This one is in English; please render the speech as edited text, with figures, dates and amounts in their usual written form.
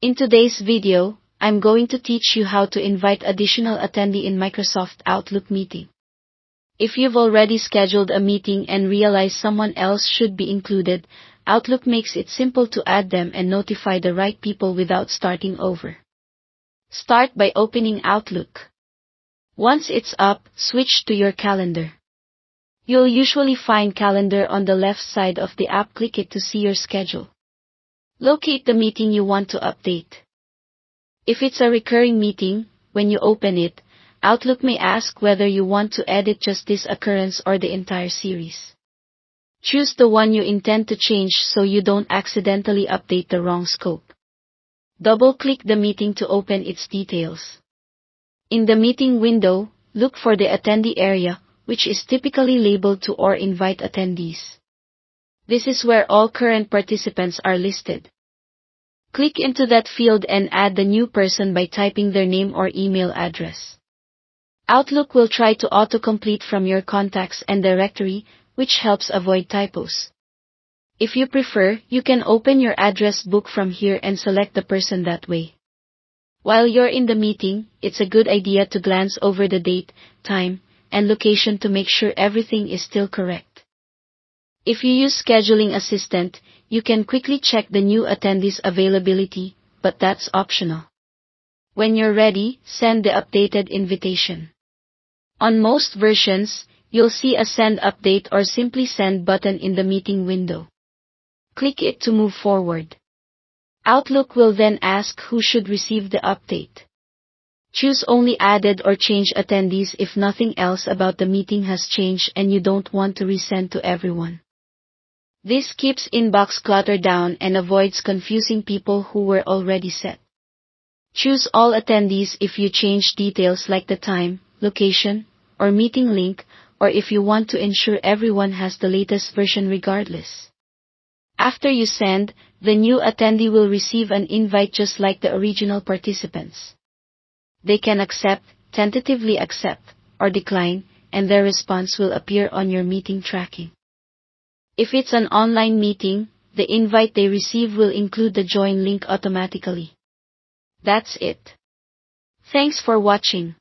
In today's video, I'm going to teach you how to invite additional attendee in Microsoft Outlook meeting. If you've already scheduled a meeting and realize someone else should be included, Outlook makes it simple to add them and notify the right people without starting over. Start by opening Outlook. Once it's up, switch to your calendar. You'll usually find Calendar on the left side of the app. Click it to see your schedule. Locate the meeting you want to update. If it's a recurring meeting, when you open it, Outlook may ask whether you want to edit just this occurrence or the entire series. Choose the one you intend to change so you don't accidentally update the wrong scope. Double-click the meeting to open its details. In the meeting window, look for the attendee area, which is typically labeled To or Invite Attendees. This is where all current participants are listed. Click into that field and add the new person by typing their name or email address. Outlook will try to autocomplete from your contacts and directory, which helps avoid typos. If you prefer, you can open your address book from here and select the person that way. While you're in the meeting, it's a good idea to glance over the date, time, and location to make sure everything is still correct. If you use Scheduling Assistant, you can quickly check the new attendees' availability, but that's optional. When you're ready, send the updated invitation. On most versions, you'll see a Send Update or Simply Send button in the meeting window. Click it to move forward. Outlook will then ask who should receive the update. Choose only added or change attendees if nothing else about the meeting has changed and you don't want to resend to everyone. This keeps inbox clutter down and avoids confusing people who were already set. Choose all attendees if you change details like the time, location, or meeting link, or if you want to ensure everyone has the latest version regardless. After you send, the new attendee will receive an invite just like the original participants. They can accept, tentatively accept, or decline, and their response will appear on your meeting tracking. If it's an online meeting, the invite they receive will include the join link automatically. That's it. Thanks for watching.